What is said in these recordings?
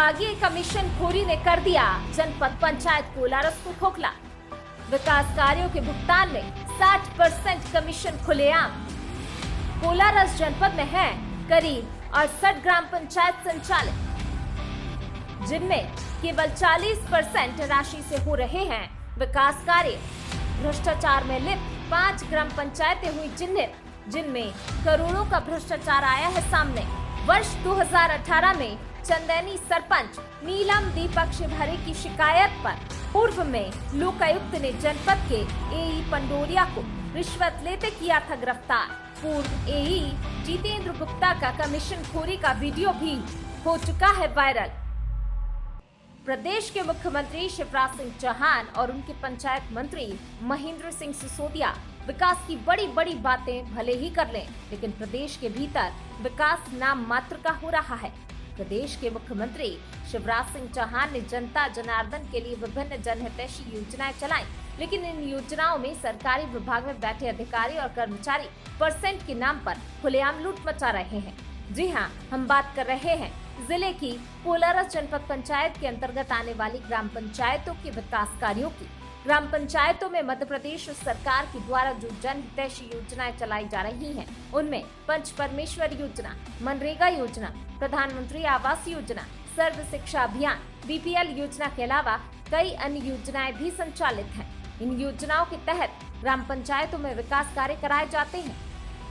विभागीय कमीशन खोरी ने कर दिया जनपद पंचायत कोलारस को खोखला। विकास कार्यों के भुगतान में 60% कमीशन खुलेआम। कोलारस जनपद में है करीब 68 ग्राम पंचायत संचालित, जिनमें केवल 40% राशि से हो रहे हैं विकास कार्य। भ्रष्टाचार में लिप्त 5 ग्राम पंचायतें हुई चिन्हित, जिनमें करोड़ों का भ्रष्टाचार आया है सामने। वर्ष 2018 में चंदैनी सरपंच नीलम दीपक शिवहरे की शिकायत पर पूर्व में लोकायुक्त ने जनपद के एई पंडोरिया को रिश्वत लेते किया था गिरफ्तार। पूर्व एई जितेंद्र गुप्ता का कमीशन खोरी का वीडियो भी हो चुका है वायरल। प्रदेश के मुख्यमंत्री शिवराज सिंह चौहान और उनके पंचायत मंत्री महेंद्र सिंह सिसोदिया विकास की बड़ी बड़ी बातें भले ही कर लें, लेकिन प्रदेश के भीतर विकास नाम मात्र का हो रहा है। प्रदेश के मुख्यमंत्री शिवराज सिंह चौहान ने जनता जनार्दन के लिए विभिन्न जनहितैषी योजनाएं चलाई, लेकिन इन योजनाओं में सरकारी विभाग में बैठे अधिकारी और कर्मचारी परसेंट के नाम पर खुलेआम लूट मचा रहे हैं। जी हां, हम बात कर रहे हैं जिले की कोलारस जनपद पंचायत के अंतर्गत आने वाली ग्राम पंचायतों के विकास कार्यों की। ग्राम पंचायतों में मध्य प्रदेश सरकार के द्वारा जो जनहितैषी योजनाएं चलाई जा रही हैं, उनमें पंच परमेश्वर योजना, मनरेगा योजना, प्रधानमंत्री आवास योजना, सर्व शिक्षा अभियान, बीपीएल योजना के अलावा कई अन्य योजनाएं भी संचालित हैं। इन योजनाओं के तहत ग्राम पंचायतों में विकास कार्य कराए जाते हैं।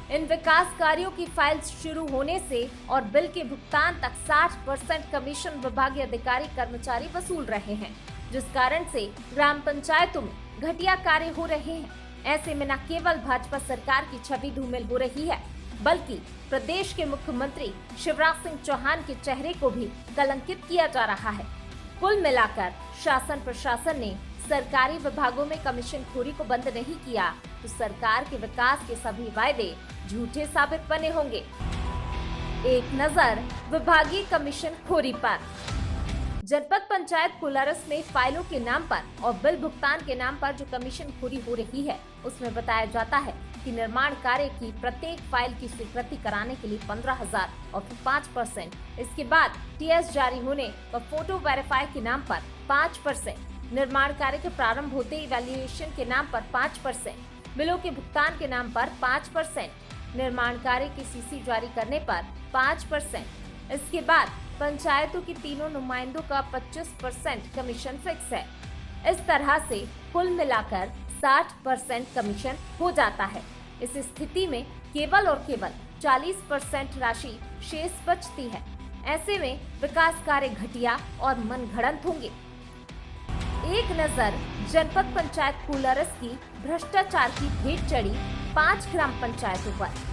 इन विकास कार्यों की फाइल्स शुरू होने से और बिल के भुगतान तक 60% कमीशन विभागीय अधिकारी कर्मचारी वसूल रहे हैं, जिस कारण से ग्राम पंचायतों में घटिया कार्य हो रहे हैं। ऐसे में न केवल भाजपा सरकार की छवि धूमिल हो रही है, बल्कि प्रदेश के मुख्यमंत्री शिवराज सिंह चौहान के चेहरे को भी कलंकित किया जा रहा है। कुल मिलाकर शासन प्रशासन ने सरकारी विभागों में कमीशन खोरी को बंद नहीं किया तो सरकार के विकास के सभी वायदे झूठे साबित बने होंगे। एक नजर विभागीय कमीशन खोरी पर। जनपद पंचायत कोलारस में फाइलों के नाम पर और बिल भुगतान के नाम पर जो कमीशन खोरी हो रही है, उसमें बताया जाता है कि निर्माण कार्य की प्रत्येक फाइल की स्वीकृति कराने के लिए 15,000 और फिर 5%, इसके बाद टीएस जारी होने व फोटो वेरीफाई के नाम पर 5%, निर्माण कार्य के प्रारंभ होते ही वैल्यूएशन के नाम पर 5%, बिलों के भुगतान के नाम पर 5%, निर्माण कार्य की सीसी जारी करने पर 5%, इसके बाद पंचायतों की तीनों नुमाइंदों का 25% कमीशन फिक्स है। इस तरह से कुल मिलाकर 60% कमीशन हो जाता है। इस स्थिति में केवल और केवल 40% राशि शेष बचती है। ऐसे में विकास कार्य घटिया और मनगढ़ंत होंगे। एक नजर जनपद पंचायत कोलारस की भ्रष्टाचार की भेंट चढ़ी 5 ग्राम पंचायतों पर।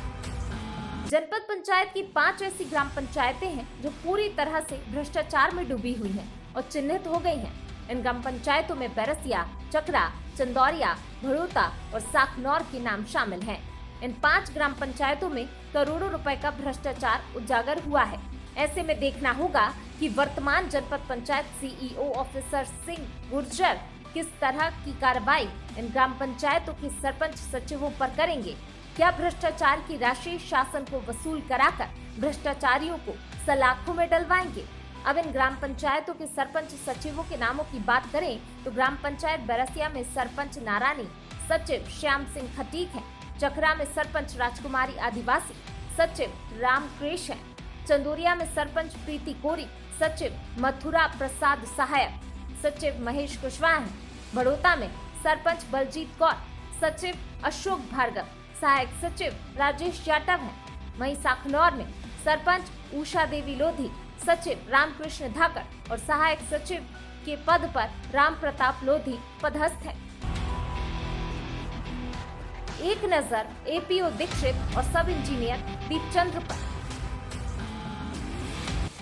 जनपद पंचायत की 5 ऐसी ग्राम पंचायतें हैं जो पूरी तरह से भ्रष्टाचार में डूबी हुई हैं और चिन्हित हो गई हैं। इन ग्राम पंचायतों में बैरसिया, चकरा, चंदौरिया, भड़ोता और साखनौर के नाम शामिल हैं। इन 5 ग्राम पंचायतों में करोड़ों रुपए का भ्रष्टाचार उजागर हुआ है। ऐसे में देखना होगा कि वर्तमान जनपद पंचायत सीईओ ऑफिसर सिंह गुर्जर किस तरह की कार्रवाई इन ग्राम पंचायतों के सरपंच सचिवों पर करेंगे। क्या भ्रष्टाचार की राशि शासन को वसूल कराकर भ्रष्टाचारियों को सलाखों में डलवाएंगे। अब इन ग्राम पंचायतों के सरपंच सचिवों के नामों की बात करें तो ग्राम पंचायत बैरसिया में सरपंच नारानी, सचिव श्याम सिंह खटीक है। चकरा में सरपंच राजकुमारी आदिवासी, सचिव रामकृष्ण है। चंदोरिया में सरपंच प्रीति कोरी, सचिव मथुरा प्रसाद सहायक, सचिव महेश कुशवाहा है। बड़ोता में सरपंच बलजीत कौर, सचिव अशोक भार्गव, सहायक सचिव राजेश जाटव है। वहीं साखनौर में सरपंच उषा देवी लोधी, सचिव रामकृष्ण धाकड़ और सहायक सचिव के पद पर राम प्रताप लोधी पदस्थ है। एक नजर एपीओ दीक्षित और सब इंजीनियर दीपचंद्र पर।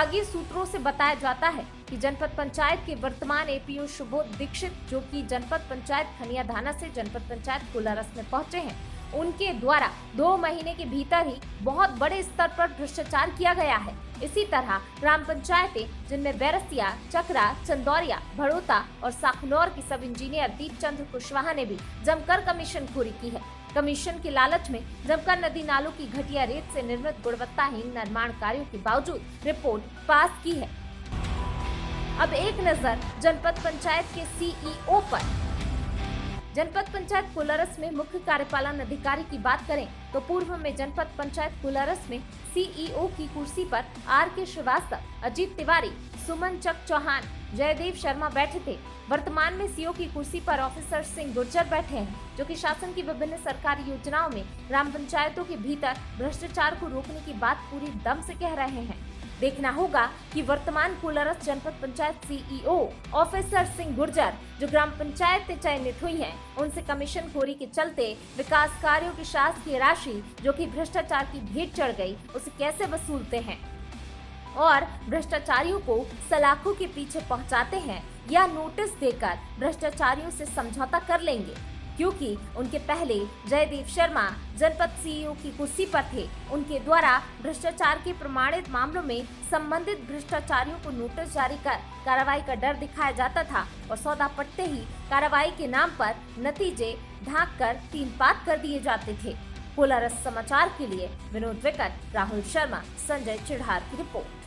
आगे सूत्रों से बताया जाता है कि जनपद पंचायत के वर्तमान एपीओ सुबोध दीक्षित, जो कि जनपद पंचायत खनिया धाना से जनपद पंचायत कोलारस में पहुंचे हैं, उनके द्वारा 2 महीने के भीतर ही बहुत बड़े स्तर पर भ्रष्टाचार किया गया है। इसी तरह ग्राम पंचायतें जिनमें बैरसिया, चकरा, चंदौरिया, भड़ोता और साखनौर की सब इंजीनियर दीपचंद्र कुशवाहा ने भी जमकर कमीशनखोरी की है। कमीशन के लालच में जमकर नदी नालों की घटिया रेत से निर्मित गुणवत्ताहीन निर्माण कार्यों के बावजूद रिपोर्ट पास की है। अब एक नजर जनपद पंचायत के सीईओ पर। जनपद पंचायत कोलारस में मुख्य कार्यपालन अधिकारी की बात करें तो पूर्व में जनपद पंचायत कोलारस में सीईओ की कुर्सी पर आर के श्रीवास्तव, अजीत तिवारी, सुमन चक चौहान, जयदेव शर्मा बैठे थे। वर्तमान में सीईओ की कुर्सी पर ऑफिसर सिंह गुर्जर बैठे हैं, जो कि शासन की विभिन्न सरकारी योजनाओं में ग्राम पंचायतों के भीतर भ्रष्टाचार को रोकने की बात पूरी दम से कह रहे हैं। देखना होगा कि वर्तमान कोलारस जनपद पंचायत सीईओ ऑफिसर सिंह गुर्जर, जो ग्राम पंचायत से चयनित हुई हैं, उनसे कमीशन खोरी के चलते विकास कार्यों की शासकीय राशि जो कि भ्रष्टाचार की भेंट चढ़ गई, उसे कैसे वसूलते हैं और भ्रष्टाचारियों को सलाखों के पीछे पहुंचाते हैं या नोटिस देकर भ्रष्टाचारियों से समझौता कर लेंगे, क्योंकि उनके पहले जयदेव शर्मा जनपद सीईओ की कुर्सी पर थे। उनके द्वारा भ्रष्टाचार के प्रमाणित मामलों में संबंधित भ्रष्टाचारियों को नोटिस जारी कर कार्रवाई का डर दिखाया जाता था और सौदा पटते ही कार्रवाई के नाम पर नतीजे ढांक कर तीन पात कर दिए जाते थे। कोलारस समाचार के लिए विनोद विकट, राहुल शर्मा, संजय चिढ़ार की रिपोर्ट।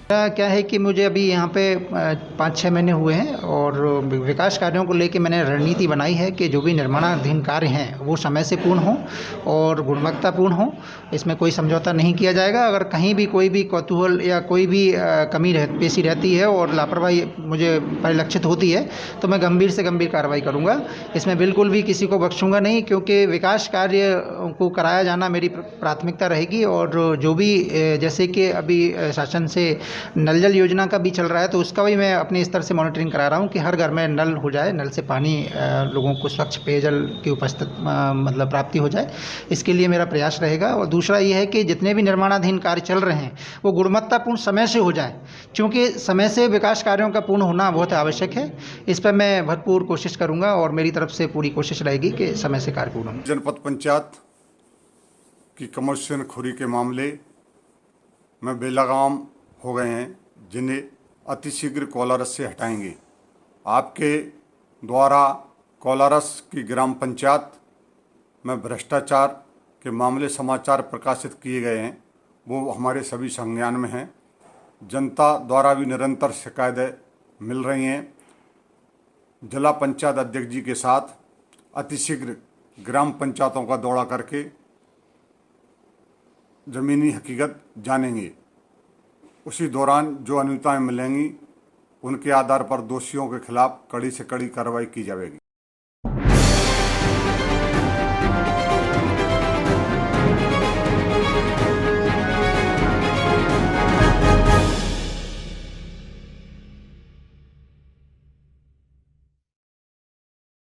क्या है कि मुझे अभी यहाँ पे 5-6 महीने हुए हैं और विकास कार्यों को लेके मैंने रणनीति बनाई है कि जो भी निर्माणाधीन कार्य हैं वो समय से पूर्ण हों और गुणवत्तापूर्ण हों। इसमें कोई समझौता नहीं किया जाएगा। अगर कहीं भी कोई भी कौतूहल या कोई भी कमी पेशी रहती है और लापरवाही मुझे परिलक्षित होती है तो मैं गंभीर से गंभीर कार्रवाई करूँगा। इसमें बिल्कुल भी किसी को बख्शूंगा नहीं, क्योंकि विकास कार्य को कराया जाना मेरी प्राथमिकता रहेगी। और जो भी जैसे कि अभी शासन से नल जल योजना का भी चल रहा है तो उसका भी मैं अपने स्तर से मॉनिटरिंग करा रहा हूँ कि हर घर में नल हो जाए, नल से पानी लोगों को स्वच्छ पेयजल की उपस्थित मतलब प्राप्ति हो जाए। इसके लिए मेरा प्रयास रहेगा। और दूसरा ये है कि जितने भी निर्माणाधीन कार्य चल रहे हैं वो गुणवत्तापूर्ण समय से हो जाए, क्योंकि समय से विकास कार्यों का पूर्ण होना बहुत आवश्यक है। इस पर मैं भरपूर कोशिश करूँगा और मेरी तरफ से पूरी कोशिश रहेगी कि समय से कार्य पूर्ण हो। जनपद पंचायत की कमर्शियल खोरी के मामले में बेलगाम हो गए हैं, जिन्हें अतिशीघ्र कोलारस से हटाएंगे। आपके द्वारा कोलारस की ग्राम पंचायत में भ्रष्टाचार के मामले समाचार प्रकाशित किए गए हैं, वो हमारे सभी संज्ञान में हैं। जनता द्वारा भी निरंतर शिकायतें मिल रही हैं। जिला पंचायत अध्यक्ष जी के साथ अतिशीघ्र ग्राम पंचायतों का दौरा करके ज़मीनी हकीकत जानेंगे। उसी दौरान जो अनियमितताएं मिलेंगी उनके आधार पर दोषियों के खिलाफ कड़ी से कड़ी कार्रवाई की जाएगी।